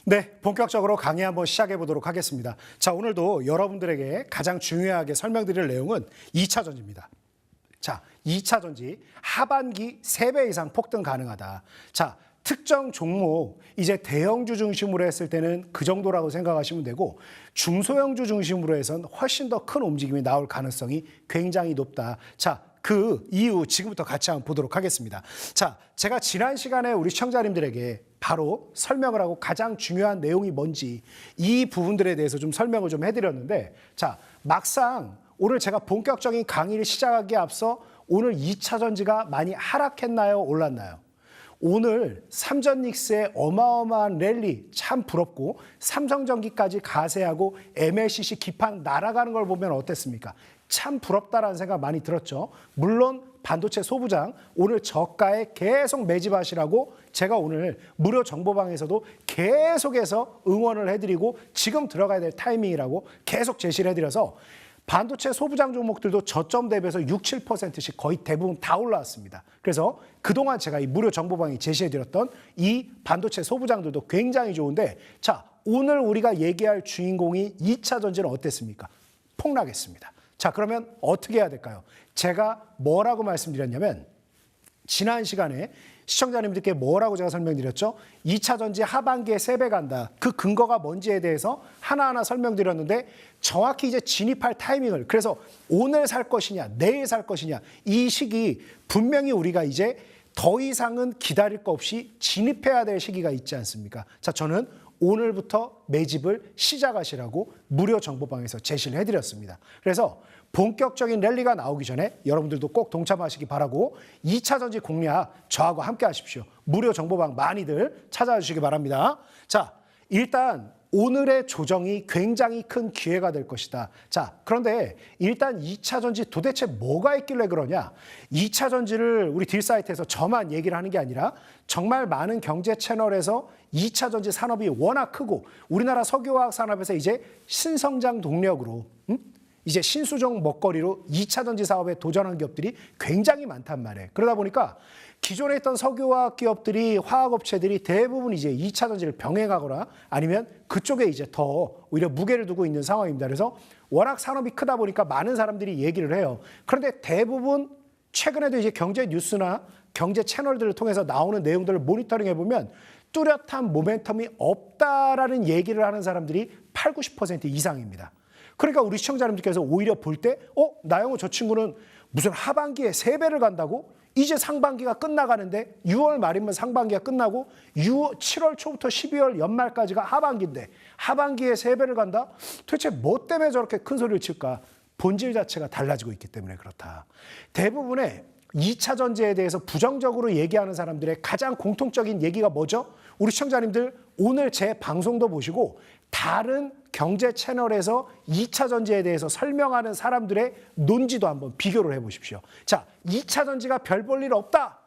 네, 본격적으로 강의 한번 시작해 보도록 하겠습니다. 자, 오늘도 여러분들에게 가장 중요하게 설명드릴 내용은 2차 전지입니다. 자, 2차 전지 하반기 3배 이상 폭등 가능하다. 자, 특정 종목 이제 대형주 중심으로 했을 때는 그 정도라고 생각하시면 되고 중소형주 중심으로 해서는 훨씬 더 큰 움직임이 나올 가능성이 굉장히 높다. 자, 그 이유 지금부터 같이 한번 보도록 하겠습니다. 자, 제가 지난 시간에 우리 시청자님들에게 바로 설명을 하고 가장 중요한 내용이 뭔지 이 부분들에 대해서 좀 설명을 좀 해드렸는데, 자, 막상 오늘 제가 본격적인 강의를 시작하기에 앞서 오늘 2차 전지가 많이 하락했나요? 올랐나요? 오늘 삼전닉스의 어마어마한 랠리 참 부럽고 삼성전기까지 가세하고 MLCC 기판 날아가는 걸 보면 어땠습니까? 참 부럽다라는 생각 많이 들었죠. 물론 반도체 소부장 오늘 저가에 계속 매집하시라고 제가 오늘 무료 정보방에서도 계속해서 응원을 해드리고 지금 들어가야 될 타이밍이라고 계속 제시를 해드려서 반도체 소부장 종목들도 저점 대비해서 6, 7%씩 거의 대부분 다 올라왔습니다. 그래서 그동안 제가 이 무료 정보방에 제시해드렸던 이 반도체 소부장들도 굉장히 좋은데, 자, 오늘 우리가 얘기할 주인공이 2차 전지는 어땠습니까? 폭락했습니다. 자, 그러면 어떻게 해야 될까요? 제가 뭐라고 말씀드렸냐면 지난 시간에 시청자님들께 뭐라고 제가 설명드렸죠? 2차 전지 하반기에 3배 간다. 그 근거가 뭔지에 대해서 하나하나 설명드렸는데 정확히 이제 진입할 타이밍을, 그래서 오늘 살 것이냐 내일 살 것이냐 이 시기 분명히 우리가 이제 더 이상은 기다릴 거 없이 진입해야 될 시기가 있지 않습니까? 자, 저는 오늘부터 매집을 시작하시라고 무료 정보방에서 제시를 해드렸습니다. 그래서 본격적인 랠리가 나오기 전에 여러분들도 꼭 동참하시기 바라고 2차 전지 공략 저하고 함께 하십시오. 무료 정보방 많이들 찾아와 주시기 바랍니다. 자, 일단 오늘의 조정이 굉장히 큰 기회가 될 것이다. 자, 그런데 일단 2차 전지 도대체 뭐가 있길래 그러냐? 2차 전지를 우리 딜사이트에서 저만 얘기를 하는 게 아니라 정말 많은 경제 채널에서 2차 전지 산업이 워낙 크고 우리나라 석유화학 산업에서 이제 신성장 동력으로 이제 신수종 먹거리로 2차 전지 사업에 도전한 기업들이 굉장히 많단 말이에요. 그러다 보니까 기존에 있던 석유화학 기업들이, 화학업체들이 대부분 이제 2차 전지를 병행하거나 아니면 그쪽에 이제 더 오히려 무게를 두고 있는 상황입니다. 그래서 워낙 산업이 크다 보니까 많은 사람들이 얘기를 해요. 그런데 대부분 최근에도 이제 경제 뉴스나 경제 채널들을 통해서 나오는 내용들을 모니터링 해보면 뚜렷한 모멘텀이 없다라는 얘기를 하는 사람들이 8, 90% 이상입니다. 그러니까 우리 시청자님들께서 오히려 볼 때 나영호 저 친구는 무슨 하반기에 3배를 간다고? 이제 상반기가 끝나가는데 6월 말이면 상반기가 끝나고 7월 초부터 12월 연말까지가 하반기인데 하반기에 3배를 간다? 도대체 뭐 때문에 저렇게 큰 소리를 칠까? 본질 자체가 달라지고 있기 때문에 그렇다. 대부분의 2차 전지에 대해서 부정적으로 얘기하는 사람들의 가장 공통적인 얘기가 뭐죠? 우리 시청자님들 오늘 제 방송도 보시고 다른 경제 채널에서 2차 전지에 대해서 설명하는 사람들의 논지도 한번 비교를 해보십시오. 자, 2차 전지가 별 볼 일 없다.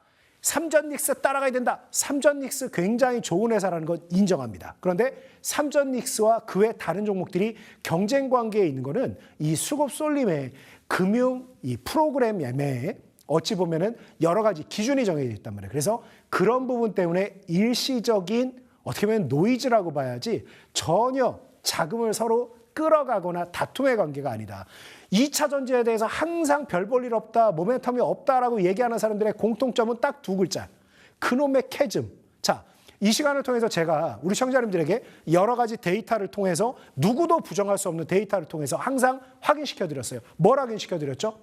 삼전닉스 따라가야 된다. 삼전닉스 굉장히 좋은 회사라는 건 인정합니다. 그런데 삼전닉스와 그 외 다른 종목들이 경쟁 관계에 있는 거는 이 수급 쏠림의 금융 이 프로그램 매매에 어찌 보면은 여러 가지 기준이 정해져 있단 말이에요. 그래서 그런 부분 때문에 일시적인 어떻게 보면 노이즈라고 봐야지 전혀 자금을 서로 끌어가거나 다툼의 관계가 아니다. 2차 전지에 대해서 항상 별 볼 일 없다, 모멘텀이 없다라고 얘기하는 사람들의 공통점은 딱 두 글자. 그놈의 캐즘. 자, 이 시간을 통해서 제가 우리 시청자님들에게 여러 가지 데이터를 통해서 누구도 부정할 수 없는 데이터를 통해서 항상 확인시켜드렸어요. 뭘 확인시켜드렸죠?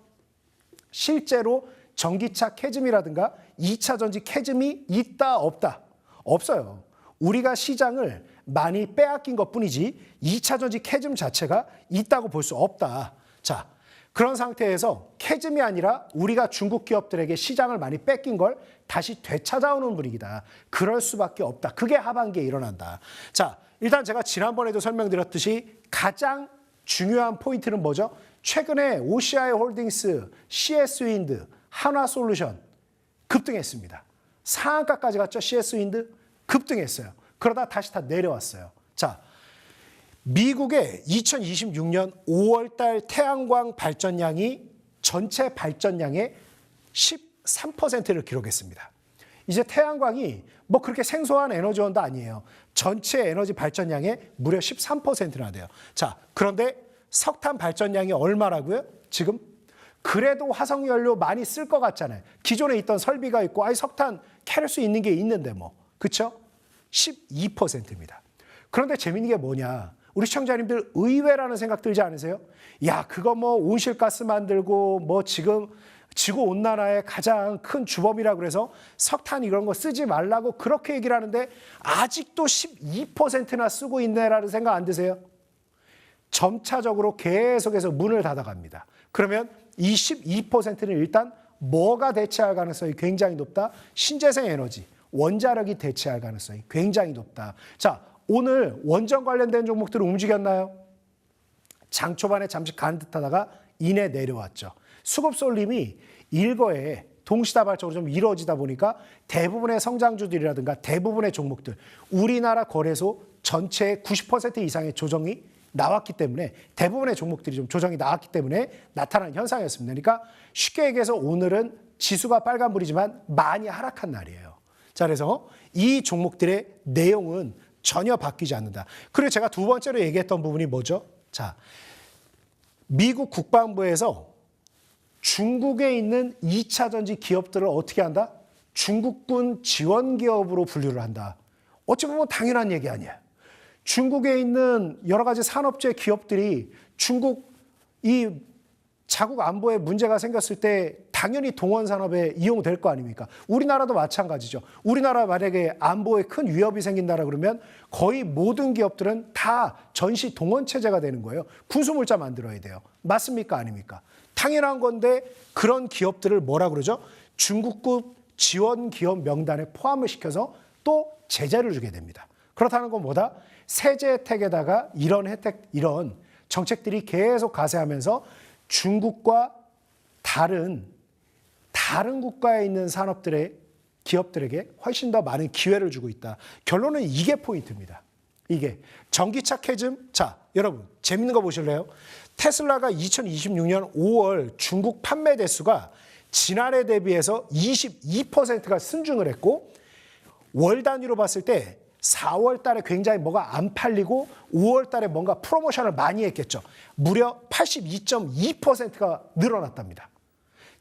실제로 전기차 캐즘이라든가 2차 전지 캐즘이 있다, 없다? 없어요. 우리가 시장을 많이 빼앗긴 것뿐이지 2차 전지 캐즘 자체가 있다고 볼 수 없다. 자, 그런 상태에서 캐즘이 아니라 우리가 중국 기업들에게 시장을 많이 뺏긴 걸 다시 되찾아오는 분위기다. 그럴 수밖에 없다. 그게 하반기에 일어난다. 자, 일단 제가 지난번에도 설명드렸듯이 가장 중요한 포인트는 뭐죠? 최근에 OCI 홀딩스, CS윈드, 한화솔루션 급등했습니다. 상한가까지 갔죠. CS윈드 급등했어요. 그러다 다시 다 내려왔어요. 자, 미국의 2026년 5월달 태양광 발전량이 전체 발전량의 13%를 기록했습니다. 이제 태양광이 뭐 그렇게 생소한 에너지원도 아니에요. 전체 에너지 발전량의 무려 13%나 돼요. 자, 그런데 석탄 발전량이 얼마라고요? 지금? 그래도 화석연료 많이 쓸 것 같잖아요. 기존에 있던 설비가 있고 석탄 캐럴 수 있는 게 있는데 뭐. 그렇죠? 12%입니다. 그런데 재밌는 게 뭐냐. 우리 시청자님들 의외라는 생각 들지 않으세요? 야, 그거 뭐 온실가스 만들고 뭐 지금 지구온난화의 가장 큰 주범이라고 그래서 석탄 이런 거 쓰지 말라고 그렇게 얘기를 하는데 아직도 12%나 쓰고 있네라는 생각 안 드세요? 점차적으로 계속해서 문을 닫아갑니다. 그러면 이 12%는 일단 뭐가 대체할 가능성이 굉장히 높다? 신재생 에너지, 원자력이 대체할 가능성이 굉장히 높다. 자, 오늘 원전 관련된 종목들은 움직였나요? 장 초반에 잠시 간 듯하다가 이내 내려왔죠. 수급 쏠림이 일거에 동시다발적으로 좀 이루어지다 보니까 대부분의 성장주들이라든가 대부분의 종목들, 우리나라 거래소 전체의 90% 이상의 조정이 나왔기 때문에 대부분의 종목들이 좀 조정이 나왔기 때문에 나타난 현상이었습니다. 그러니까 쉽게 얘기해서 오늘은 지수가 빨간불이지만 많이 하락한 날이에요. 자, 그래서 이 종목들의 내용은 전혀 바뀌지 않는다. 그리고 제가 두 번째로 얘기했던 부분이 뭐죠? 자, 미국 국방부에서 중국에 있는 2차 전지 기업들을 어떻게 한다? 중국군 지원 기업으로 분류를 한다. 어찌 보면 당연한 얘기 아니에요. 중국에 있는 여러 가지 산업재 기업들이 중국 이 자국 안보에 문제가 생겼을 때 당연히 동원 산업에 이용될 거 아닙니까? 우리나라도 마찬가지죠. 우리나라 만약에 안보에 큰 위협이 생긴다라 그러면 거의 모든 기업들은 다 전시 동원 체제가 되는 거예요. 군수물자 만들어야 돼요. 맞습니까? 아닙니까? 당연한 건데 그런 기업들을 뭐라 그러죠? 중국급 지원 기업 명단에 포함을 시켜서 또 제재를 주게 됩니다. 그렇다는 건 뭐다? 세제 혜택에다가 이런 혜택, 이런 정책들이 계속 가세하면서 중국과 다른 국가에 있는 산업들의 기업들에게 훨씬 더 많은 기회를 주고 있다. 결론은 이게 포인트입니다. 이게 전기차 캐즘. 자, 여러분 재밌는 거 보실래요? 테슬라가 2026년 5월 중국 판매 대수가 지난해 대비해서 22%가 순증을 했고 월 단위로 봤을 때 4월 달에 굉장히 뭐가 안 팔리고 5월 달에 뭔가 프로모션을 많이 했겠죠. 무려 82.2%가 늘어났답니다.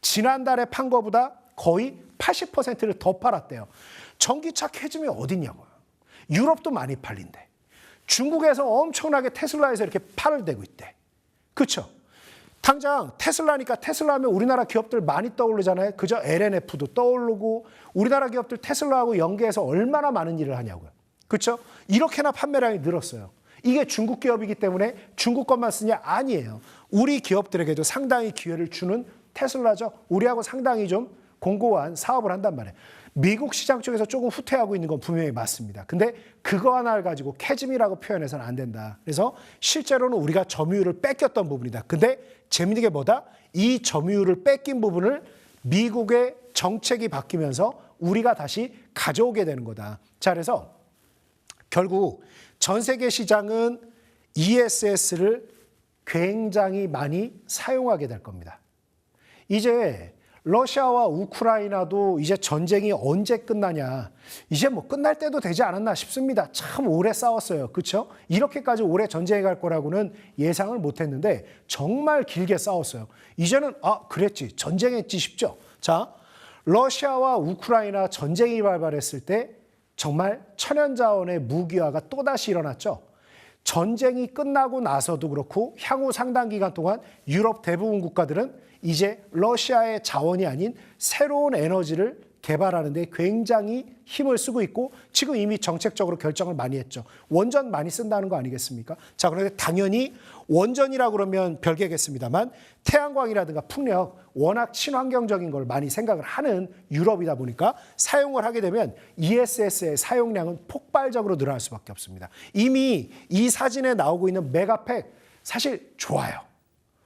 지난달에 판 거보다 거의 80%를 더 팔았대요. 전기차 캐즘이 어딨냐고요. 유럽도 많이 팔린대. 중국에서 엄청나게 테슬라에서 이렇게 팔을 대고 있대. 그렇죠? 당장 테슬라니까 테슬라 하면 우리나라 기업들 많이 떠오르잖아요. 그저 LNF도 떠오르고 우리나라 기업들 테슬라하고 연계해서 얼마나 많은 일을 하냐고요. 그렇죠? 이렇게나 판매량이 늘었어요. 이게 중국 기업이기 때문에 중국 것만 쓰냐? 아니에요. 우리 기업들에게도 상당히 기회를 주는 테슬라죠. 우리하고 상당히 좀 공고한 사업을 한단 말이에요. 미국 시장 쪽에서 조금 후퇴하고 있는 건 분명히 맞습니다. 근데 그거 하나를 가지고 캐즘이라고 표현해서는 안 된다. 그래서 실제로는 우리가 점유율을 뺏겼던 부분이다. 근데 재밌는 게 뭐다? 이 점유율을 뺏긴 부분을 미국의 정책이 바뀌면서 우리가 다시 가져오게 되는 거다. 자, 그래서 결국 전 세계 시장은 ESS를 굉장히 많이 사용하게 될 겁니다. 이제 러시아와 우크라이나도 이제 전쟁이 언제 끝나냐. 이제 뭐 끝날 때도 되지 않았나 싶습니다. 참 오래 싸웠어요. 그렇죠? 이렇게까지 오래 전쟁이 갈 거라고는 예상을 못했는데 정말 길게 싸웠어요. 이제는 그랬지. 전쟁했지 싶죠. 자, 러시아와 우크라이나 전쟁이 발발했을 때 정말 천연자원의 무기화가 또다시 일어났죠. 전쟁이 끝나고 나서도 그렇고 향후 상당 기간 동안 유럽 대부분 국가들은 이제 러시아의 자원이 아닌 새로운 에너지를 개발하는 데 굉장히 힘을 쓰고 있고 지금 이미 정책적으로 결정을 많이 했죠. 원전 많이 쓴다는 거 아니겠습니까? 자, 그런데 당연히 원전이라고 그러면 별개겠습니다만 태양광이라든가 풍력 워낙 친환경적인 걸 많이 생각을 하는 유럽이다 보니까 사용을 하게 되면 ESS의 사용량은 폭발적으로 늘어날 수밖에 없습니다. 이미 이 사진에 나오고 있는 메가팩 사실 좋아요.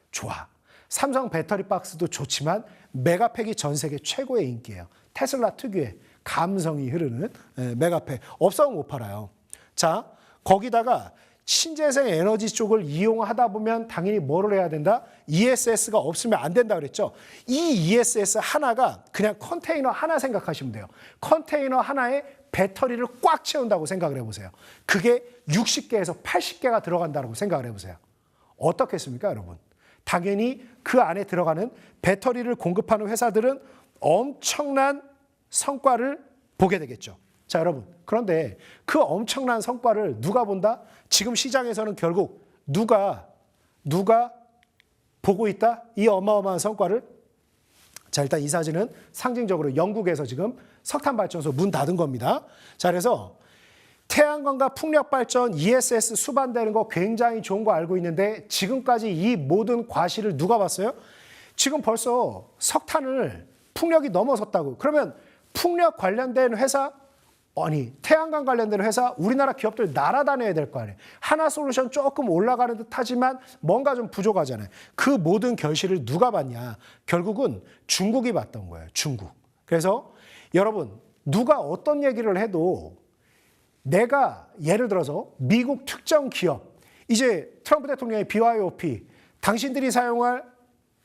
좋아. 삼성 배터리 박스도 좋지만 메가팩이 전 세계 최고의 인기예요. 테슬라 특유의 감성이 흐르는 메가팩. 없어도 못 팔아요. 자, 거기다가 신재생 에너지 쪽을 이용하다 보면 당연히 뭐를 해야 된다? ESS가 없으면 안 된다 그랬죠. 이 ESS 하나가 그냥 컨테이너 하나 생각하시면 돼요. 컨테이너 하나에 배터리를 꽉 채운다고 생각을 해보세요. 그게 60개에서 80개가 들어간다고 생각을 해보세요. 어떻겠습니까, 여러분? 당연히 그 안에 들어가는 배터리를 공급하는 회사들은 엄청난 성과를 보게 되겠죠. 자, 여러분. 그런데 그 엄청난 성과를 누가 본다? 지금 시장에서는 결국 누가 보고 있다? 이 어마어마한 성과를. 자, 일단 이 사진은 상징적으로 영국에서 지금 석탄발전소 문 닫은 겁니다. 자, 그래서 태양광과 풍력발전 ESS 수반되는 거 굉장히 좋은 거 알고 있는데 지금까지 이 모든 과실을 누가 봤어요? 지금 벌써 석탄을 풍력이 넘어섰다고. 그러면 풍력 관련된 회사, 아니 태양광 관련된 회사, 우리나라 기업들 날아다녀야 될 거 아니에요. 하나솔루션 조금 올라가는 듯 하지만 뭔가 좀 부족하잖아요. 그 모든 결실을 누가 봤냐? 결국은 중국이 봤던 거예요. 중국. 그래서 여러분 누가 어떤 얘기를 해도 내가 예를 들어서 미국 특정 기업, 이제 트럼프 대통령의 BYOP, 당신들이 사용할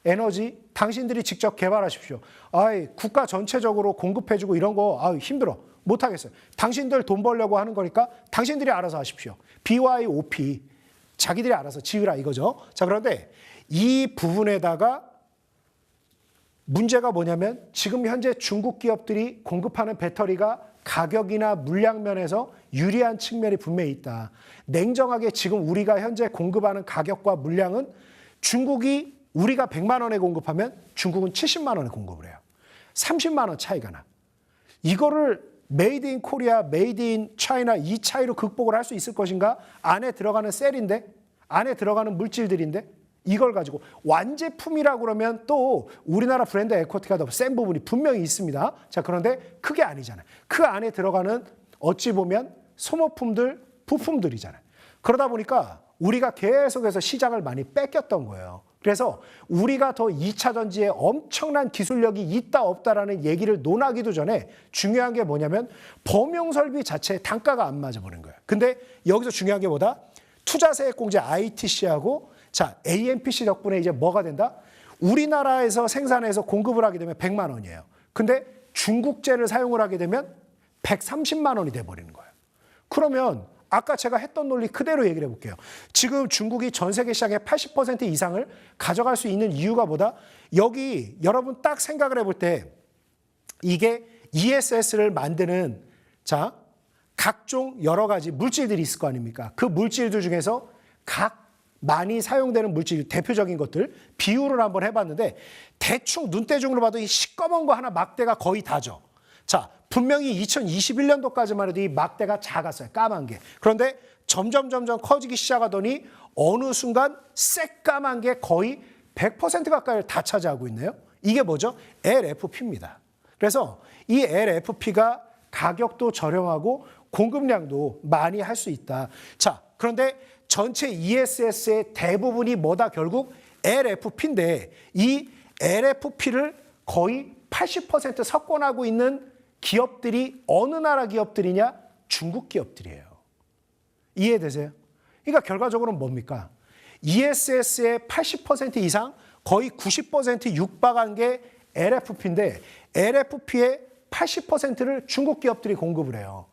에너지 당신들이 직접 개발하십시오. 아이, 국가 전체적으로 공급해주고 이런 거 힘들어. 못하겠어요. 당신들 돈 벌려고 하는 거니까 당신들이 알아서 하십시오. BYOP, 자기들이 알아서 지으라 이거죠. 자, 그런데 이 부분에다가 문제가 뭐냐면 지금 현재 중국 기업들이 공급하는 배터리가 가격이나 물량 면에서 유리한 측면이 분명히 있다. 냉정하게 지금 우리가 현재 공급하는 가격과 물량은 중국이 우리가 100만 원에 공급하면 중국은 70만 원에 공급을 해요. 30만 원 차이가 나. 이거를 메이드 인 코리아, 메이드 인 차이나 이 차이로 극복을 할 수 있을 것인가? 안에 들어가는 셀인데, 안에 들어가는 물질들인데 이걸 가지고 완제품이라고 그러면 또 우리나라 브랜드 에코티가 더 센 부분이 분명히 있습니다. 자, 그런데 그게 아니잖아요. 그 안에 들어가는 어찌 보면 소모품들, 부품들이잖아요. 그러다 보니까 우리가 계속해서 시장을 많이 뺏겼던 거예요. 그래서 우리가 더 2차 전지에 엄청난 기술력이 있다 없다라는 얘기를 논하기도 전에 중요한 게 뭐냐면 범용 설비 자체의 단가가 안 맞아버린 거예요. 근데 여기서 중요한 게 뭐다? 투자세액공제 ITC하고 자, AMPC 덕분에 이제 뭐가 된다? 우리나라에서 생산해서 공급을 하게 되면 100만 원이에요. 근데 중국제를 사용을 하게 되면 130만 원이 돼버리는 거예요. 그러면 아까 제가 했던 논리 그대로 얘기를 해볼게요. 지금 중국이 전 세계 시장의 80% 이상을 가져갈 수 있는 이유가 뭐다? 여기 여러분 딱 생각을 해볼 때 이게 ESS를 만드는 자 각종 여러 가지 물질들이 있을 거 아닙니까? 그 물질들 중에서 각 많이 사용되는 물질 대표적인 것들 비율을 한번 해봤는데 대충 눈대중으로 봐도 이 시꺼먼 거 하나 막대가 거의 다죠. 자, 분명히 2021년도까지만 해도 이 막대가 작았어요. 까만 게. 그런데 점점 커지기 시작하더니 어느 순간 새까만 게 거의 100% 가까이를 다 차지하고 있네요. 이게 뭐죠? LFP입니다. 그래서 이 LFP가 가격도 저렴하고 공급량도 많이 할 수 있다. 자, 그런데 전체 ESS의 대부분이 뭐다? 결국 LFP인데 이 LFP를 거의 80% 석권하고 있는 기업들이 어느 나라 기업들이냐? 중국 기업들이에요. 이해되세요? 그러니까 결과적으로는 뭡니까? ESS의 80% 이상 거의 90% 육박한 게 LFP인데 LFP의 80%를 중국 기업들이 공급을 해요.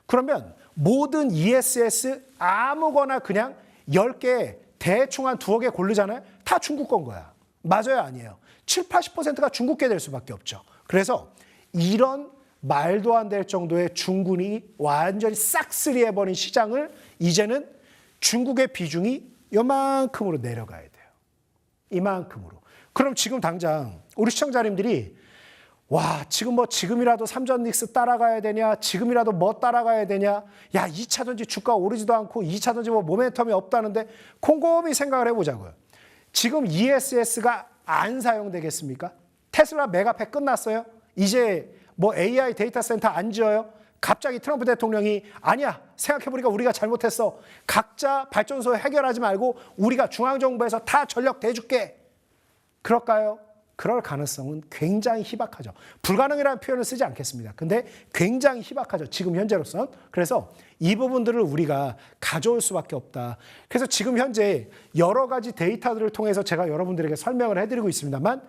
그러면 모든 ESS 아무거나 그냥 10개 대충 한 두어 개 고르잖아요. 다 중국 건 거야. 맞아요? 아니에요? 7, 80%가 중국계 될 수밖에 없죠. 그래서 이런 말도 안 될 정도의 중국이 완전히 싹쓸이해버린 시장을 이제는 중국의 비중이 이만큼으로 내려가야 돼요. 이만큼으로. 그럼 지금 당장 우리 시청자님들이 와, 지금이라도 삼전닉스 따라가야 되냐? 지금이라도 뭐 따라가야 되냐? 야, 2차 전지 주가 오르지도 않고 2차 전지 뭐 모멘텀이 없다는데 곰곰이 생각을 해보자고요. 지금 ESS가 안 사용되겠습니까? 테슬라 메가팩 끝났어요? 이제 뭐 AI 데이터 센터 안 지어요? 갑자기 트럼프 대통령이 아니야, 생각해보니까 우리가 잘못했어. 각자 발전소 해결하지 말고 우리가 중앙정부에서 다 전력 대줄게. 그럴까요? 그럴 가능성은 굉장히 희박하죠. 불가능이라는 표현을 쓰지 않겠습니다. 근데 굉장히 희박하죠. 지금 현재로선. 그래서 이 부분들을 우리가 가져올 수밖에 없다. 그래서 지금 현재 여러 가지 데이터들을 통해서 제가 여러분들에게 설명을 해드리고 있습니다만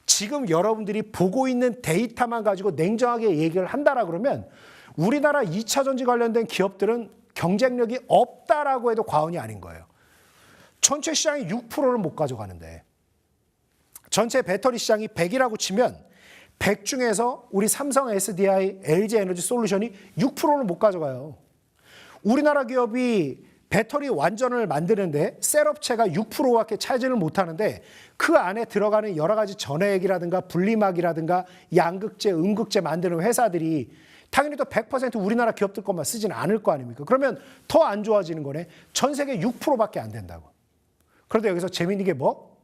지금 여러분들이 보고 있는 데이터만 가지고 냉정하게 얘기를 한다라 그러면 우리나라 2차 전지 관련된 기업들은 경쟁력이 없다라고 해도 과언이 아닌 거예요. 전체 시장이 6%를 못 가져가는데 전체 배터리 시장이 100이라고 치면 100 중에서 우리 삼성 SDI, LG 에너지 솔루션이 6%를 못 가져가요. 우리나라 기업이 배터리 완전을 만드는데 셀업체가 6%밖에 차지를 못하는데 그 안에 들어가는 여러 가지 전해액이라든가 분리막이라든가 양극재, 음극재 만드는 회사들이 당연히 또 100% 우리나라 기업들 것만 쓰지는 않을 거 아닙니까? 그러면 더 안 좋아지는 거네. 전 세계 6%밖에 안 된다고. 그런데 여기서 재미있는 게 뭐?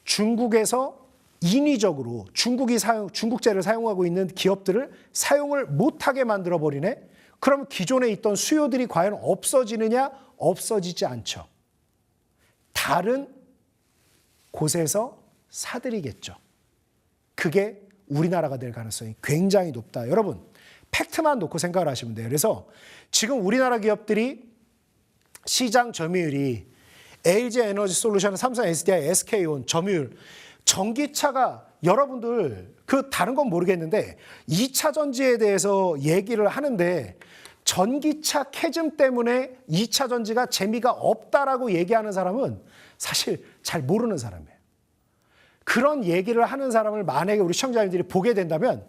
중국에서 인위적으로 중국재를 사용하고 있는 기업들을 사용을 못하게 만들어버리네? 그럼 기존에 있던 수요들이 과연 없어지느냐? 없어지지 않죠. 다른 곳에서 사들이겠죠. 그게 우리나라가 될 가능성이 굉장히 높다. 여러분, 팩트만 놓고 생각을 하시면 돼요. 그래서 지금 우리나라 기업들이 시장 점유율이 LG 에너지 솔루션, 삼성 SDI, SK온 점유율, 전기차가 여러분들 그 다른 건 모르겠는데 2차 전지에 대해서 얘기를 하는데 전기차 캐즘 때문에 2차 전지가 재미가 없다라고 얘기하는 사람은 사실 잘 모르는 사람이에요. 그런 얘기를 하는 사람을 만약에 우리 시청자님들이 보게 된다면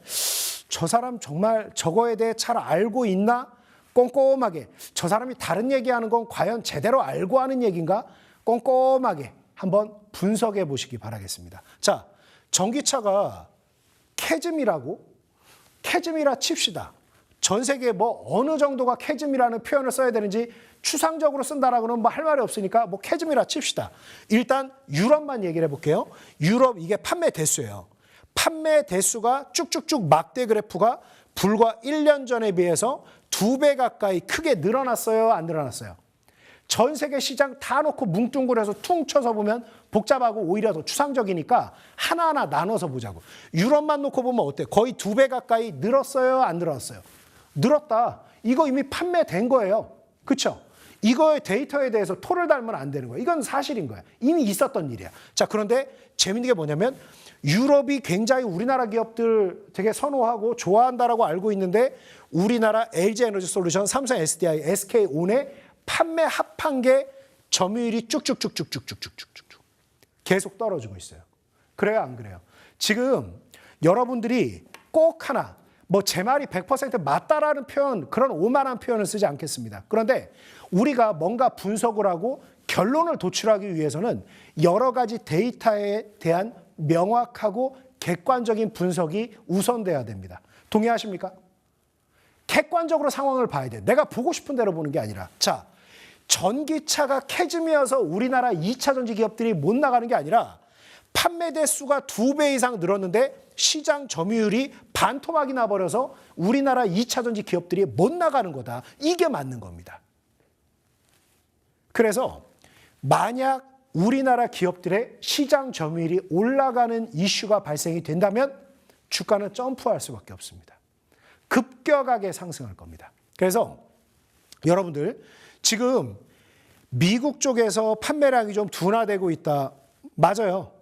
저 사람 정말 저거에 대해 잘 알고 있나? 꼼꼼하게 저 사람이 다른 얘기하는 건 과연 제대로 알고 하는 얘기인가? 꼼꼼하게 한번 분석해 보시기 바라겠습니다. 자, 전기차가 캐즘이라 칩시다. 전 세계에 뭐 어느 정도가 캐즘이라는 표현을 써야 되는지 추상적으로 쓴다라고는 뭐 할 말이 없으니까 뭐 캐즘이라 칩시다. 일단 유럽만 얘기를 해볼게요. 유럽 이게 판매 대수예요. 판매 대수가 쭉쭉쭉 막대 그래프가 불과 1년 전에 비해서 2배 가까이 크게 늘어났어요? 안 늘어났어요? 전 세계 시장 다 놓고 뭉뚱그려서 퉁 쳐서 보면 복잡하고 오히려 더 추상적이니까 하나하나 나눠서 보자고. 유럽만 놓고 보면 어때? 거의 2배 가까이 늘었어요? 안 늘었어요? 늘었다. 이거 이미 판매된 거예요. 그렇죠? 이거의 데이터에 대해서 토를 달면 안 되는 거예요. 이건 사실인 거야. 이미 있었던 일이야. 자, 그런데 재밌는 게 뭐냐면 유럽이 굉장히 우리나라 기업들 되게 선호하고 좋아한다라고 알고 있는데 우리나라 LG 에너지 솔루션, 삼성 SDI, SK온의 판매 합한계 점유율이 쭉쭉쭉쭉쭉쭉쭉쭉 계속 떨어지고 있어요. 그래요, 안 그래요? 지금 여러분들이 꼭 하나 뭐 제 말이 100% 맞다라는 표현, 그런 오만한 표현을 쓰지 않겠습니다. 그런데 우리가 뭔가 분석을 하고 결론을 도출하기 위해서는 여러 가지 데이터에 대한 명확하고 객관적인 분석이 우선돼야 됩니다. 동의하십니까? 객관적으로 상황을 봐야 돼. 내가 보고 싶은 대로 보는 게 아니라. 자, 전기차가 캐즘이어서 우리나라 2차 전지 기업들이 못 나가는 게 아니라 판매 대수가 2배 이상 늘었는데 시장 점유율이 반토막이 나버려서 우리나라 2차 전지 기업들이 못 나가는 거다. 이게 맞는 겁니다. 그래서 만약 우리나라 기업들의 시장 점유율이 올라가는 이슈가 발생이 된다면 주가는 점프할 수밖에 없습니다. 급격하게 상승할 겁니다. 그래서 여러분들 지금 미국 쪽에서 판매량이 좀 둔화되고 있다. 맞아요.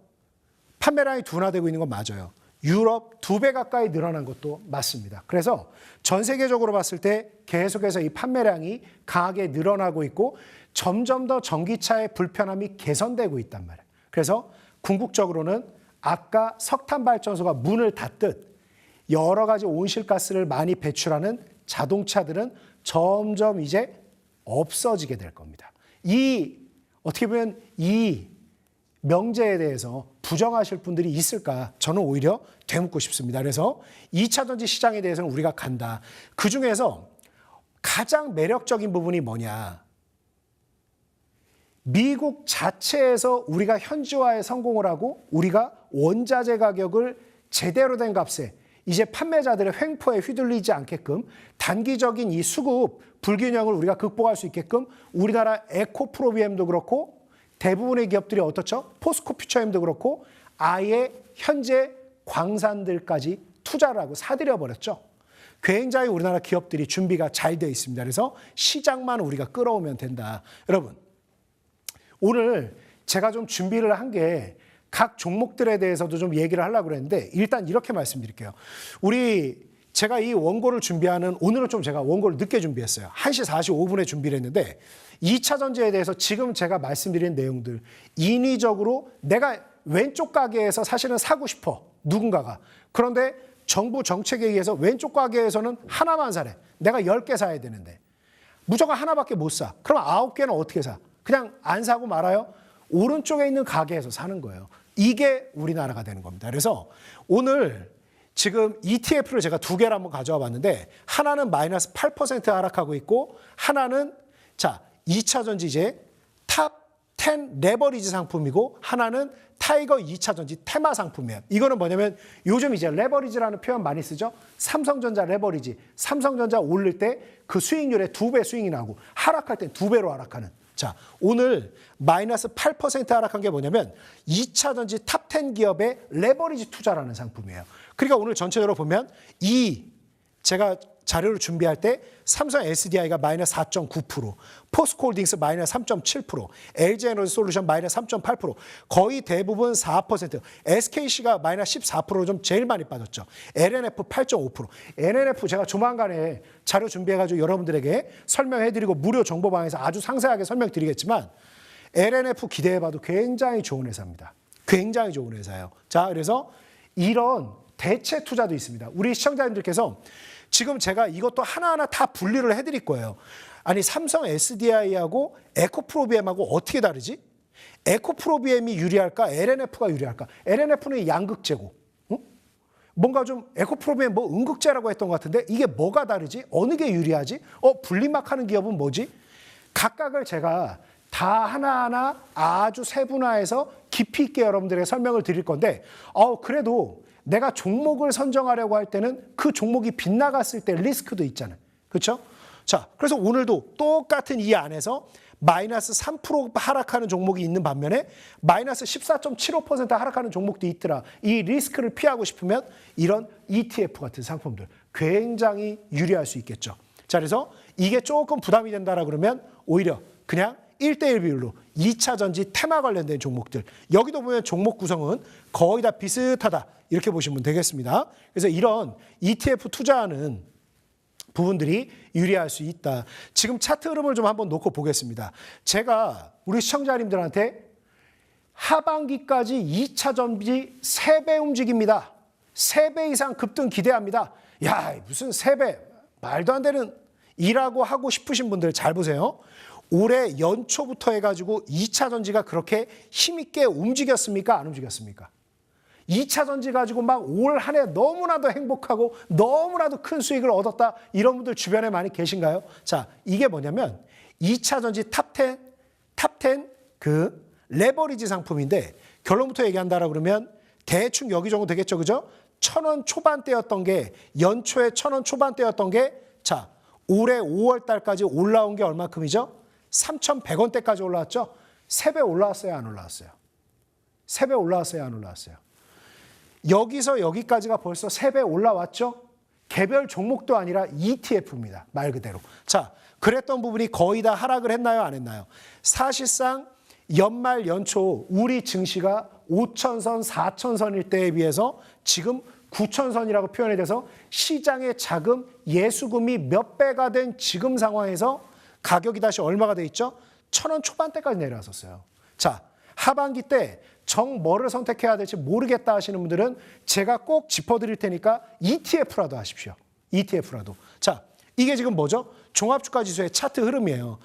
판매량이 둔화되고 있는 건 맞아요. 유럽 2배 가까이 늘어난 것도 맞습니다. 그래서 전 세계적으로 봤을 때 계속해서 이 판매량이 강하게 늘어나고 있고 점점 더 전기차의 불편함이 개선되고 있단 말이에요. 그래서 궁극적으로는 아까 석탄 발전소가 문을 닫듯 여러 가지 온실가스를 많이 배출하는 자동차들은 점점 이제 없어지게 될 겁니다. 어떻게 보면 이 명제에 대해서 부정하실 분들이 있을까? 저는 오히려 되묻고 싶습니다. 그래서 2차 전지 시장에 대해서는 우리가 간다. 그중에서 가장 매력적인 부분이 뭐냐? 미국 자체에서 우리가 현지화에 성공을 하고 우리가 원자재 가격을 제대로 된 값에 이제 판매자들의 횡포에 휘둘리지 않게끔 단기적인 이 수급 불균형을 우리가 극복할 수 있게끔 우리나라 에코프로비엠도 그렇고 대부분의 기업들이 어떻죠? 포스코 퓨처엠도 그렇고 아예 현재 광산들까지 투자를 하고 사들여 버렸죠. 굉장히 우리나라 기업들이 준비가 잘 되어 있습니다. 그래서 시장만 우리가 끌어오면 된다. 여러분, 오늘 제가 좀 준비를 한 게 각 종목들에 대해서도 좀 얘기를 하려고 그랬는데 일단 이렇게 말씀드릴게요. 제가 이 원고를 준비하는 오늘은 좀 제가 원고를 늦게 준비했어요. 1시 45분에 준비를 했는데 2차 전지에 대해서 지금 제가 말씀드린 내용들 인위적으로 내가 왼쪽 가게에서 사실은 사고 싶어. 누군가가. 그런데 정부 정책에 의해서 왼쪽 가게에서는 하나만 사래. 내가 10개 사야 되는데. 무조건 하나밖에 못 사. 그럼 9개는 어떻게 사? 그냥 안 사고 말아요? 오른쪽에 있는 가게에서 사는 거예요. 이게 우리나라가 되는 겁니다. 그래서 오늘 지금 ETF를 제가 2개를 한번 가져와 봤는데 하나는 마이너스 8% 하락하고 있고 하나는 2차 전지제 탑 10 레버리지 상품이고 하나는 타이거 2차 전지 테마 상품이에요. 이거는 뭐냐면 요즘 이제 레버리지라는 표현 많이 쓰죠. 삼성전자 레버리지. 삼성전자 올릴 때 그 수익률의 2배 수익이 나고 하락할 때 2배로 하락하는. 오늘 마이너스 8% 하락한 게 뭐냐면 2차 전지 탑 10 기업의 레버리지 투자라는 상품이에요. 그러니까 오늘 전체적으로 보면 제가 자료를 준비할 때 삼성 SDI가 마이너스 4.9%, 포스코홀딩스 마이너스 3.7%, LG에너지 솔루션 마이너스 3.8%, 거의 대부분 4%, SKC가 마이너스 14%로 좀 제일 많이 빠졌죠. LNF 8.5%. LNF 제가 조만간에 자료 준비해가지고 여러분들에게 설명해드리고 무료 정보방에서 아주 상세하게 설명드리겠지만 LNF 기대해봐도 굉장히 좋은 회사입니다. 굉장히 좋은 회사예요. 그래서 이런 대체 투자도 있습니다. 우리 시청자님들께서 지금 제가 이것도 하나하나 다 분리를 해드릴 거예요. 아니 삼성 SDI하고 에코프로비엠하고 어떻게 다르지? 에코프로비엠이 유리할까? LNF가 유리할까? LNF는 양극재고 뭔가 좀 에코프로비엠 뭐 음극재라고 했던 것 같은데 이게 뭐가 다르지? 어느 게 유리하지? 분리막하는 기업은 뭐지? 각각을 제가 다 하나하나 아주 세분화해서 깊이 있게 여러분들에게 설명을 드릴 건데 그래도 내가 종목을 선정하려고 할 때는 그 종목이 빗나갔을 때 리스크도 있잖아요. 그렇죠? 그래서 오늘도 똑같은 이 안에서 마이너스 3% 하락하는 종목이 있는 반면에 마이너스 14.75% 하락하는 종목도 있더라. 이 리스크를 피하고 싶으면 이런 ETF 같은 상품들 굉장히 유리할 수 있겠죠. 그래서 이게 조금 부담이 된다라 그러면 오히려 그냥 1대1 비율로 2차 전지 테마 관련된 종목들 여기도 보면 종목 구성은 거의 다 비슷하다 이렇게 보시면 되겠습니다. 그래서 이런 ETF 투자하는 부분들이 유리할 수 있다. 지금 차트 흐름을 좀 한번 놓고 보겠습니다. 제가 우리 시청자님들한테 하반기까지 2차 전지 3배 움직입니다. 3배 이상 급등 기대합니다. 야, 무슨 3배 말도 안 되는 이라고 하고 싶으신 분들 잘 보세요. 올해 연초부터 해가지고 2차 전지가 그렇게 힘있게 움직였습니까? 안 움직였습니까? 2차 전지 가지고 막 올 한 해 너무나도 행복하고 너무나도 큰 수익을 얻었다. 이런 분들 주변에 많이 계신가요? 이게 뭐냐면 2차 전지 탑10 그 레버리지 상품인데 결론부터 얘기한다라고 그러면 대충 여기 정도 되겠죠. 그죠? 1,000원 초반대였던 게 연초에 1,000원 초반대였던 게 올해 5월 달까지 올라온 게 얼마큼이죠? 3,100원대까지 올라왔죠? 3배 올라왔어요, 안 올라왔어요? 3배 올라왔어요, 안 올라왔어요? 여기서 여기까지가 벌써 3배 올라왔죠? 개별 종목도 아니라 ETF입니다. 말 그대로. 그랬던 부분이 거의 다 하락을 했나요, 안 했나요? 사실상 연말 연초 우리 증시가 5,000선, 4,000선일 때에 비해서 지금 9,000선이라고 표현이 돼서 시장의 자금, 예수금이 몇 배가 된 지금 상황에서 가격이 다시 얼마가 돼 있죠? 1,000원 초반대까지 내려왔었어요. 하반기 때 뭐를 선택해야 될지 모르겠다 하시는 분들은 제가 꼭 짚어드릴 테니까 ETF라도 하십시오. ETF라도. 이게 지금 뭐죠? 종합주가지수의 차트 흐름이에요.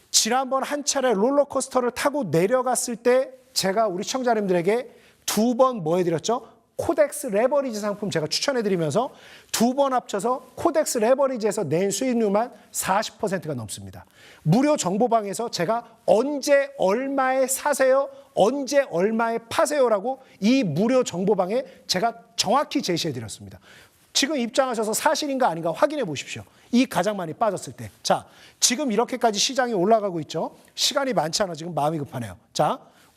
지난번 한 차례 롤러코스터를 타고 내려갔을 때 제가 우리 시청자님들에게 2번 뭐 해드렸죠? 코덱스 레버리지 상품 제가 추천해드리면서 2번 합쳐서 코덱스 레버리지에서 낸 수익률만 40%가 넘습니다. 무료 정보방에서 제가 언제 얼마에 사세요, 언제 얼마에 파세요라고 이 무료 정보방에 제가 정확히 제시해드렸습니다. 지금 입장하셔서 사실인가 아닌가 확인해 보십시오. 이 가장 많이 빠졌을 때. 지금 이렇게까지 시장이 올라가고 있죠. 시간이 많지 않아 지금 마음이 급하네요.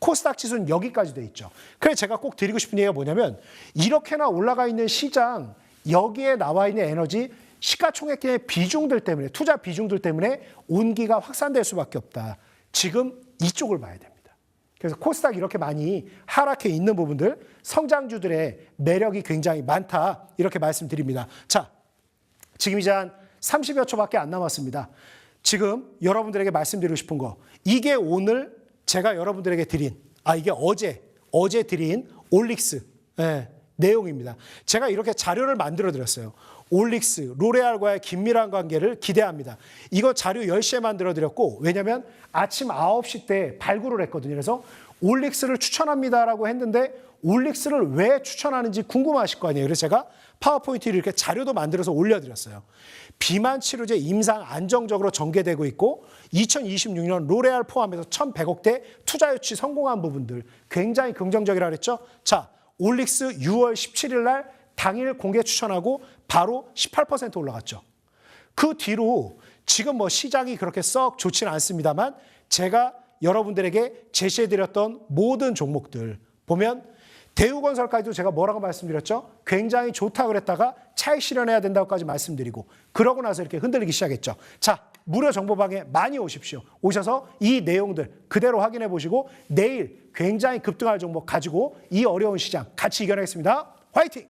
코스닥 지수는 여기까지 돼 있죠. 그래서 제가 꼭 드리고 싶은 얘기가 뭐냐면 이렇게나 올라가 있는 시장, 여기에 나와 있는 에너지, 시가총액의 비중들 때문에, 투자 비중들 때문에 온기가 확산될 수밖에 없다. 지금 이쪽을 봐야 됩니다. 그래서 코스닥 이렇게 많이 하락해 있는 부분들, 성장주들의 매력이 굉장히 많다. 이렇게 말씀드립니다. 자, 지금 이제 한 30여 초밖에 안 남았습니다. 지금 여러분들에게 말씀드리고 싶은 거, 이게 오늘 제가 여러분들에게 드린, 이게 어제 드린 올릭스 내용입니다. 제가 이렇게 자료를 만들어 드렸어요. 올릭스, 로레알과의 긴밀한 관계를 기대합니다. 이거 자료 10시에 만들어 드렸고, 왜냐면 아침 9시 때 발굴을 했거든요. 그래서 올릭스를 추천합니다라고 했는데 올릭스를 왜 추천하는지 궁금하실 거 아니에요. 그래서 제가 파워포인트를 이렇게 자료도 만들어서 올려드렸어요. 비만 치료제 임상 안정적으로 전개되고 있고 2026년 로레알 포함해서 1,100억대 투자 유치 성공한 부분들 굉장히 긍정적이라고 그랬죠. 자, 올릭스 6월 17일 날 당일 공개 추천하고 바로 18% 올라갔죠. 그 뒤로 지금 뭐 시장이 그렇게 썩 좋지는 않습니다만 제가 여러분들에게 제시해드렸던 모든 종목들 보면 대우건설까지도 제가 뭐라고 말씀드렸죠? 굉장히 좋다고 그랬다가 차익 실현해야 된다고까지 말씀드리고 그러고 나서 이렇게 흔들리기 시작했죠. 자, 무료 정보방에 많이 오십시오. 오셔서 이 내용들 그대로 확인해 보시고 내일 굉장히 급등할 종목 가지고 이 어려운 시장 같이 이겨내겠습니다. 화이팅!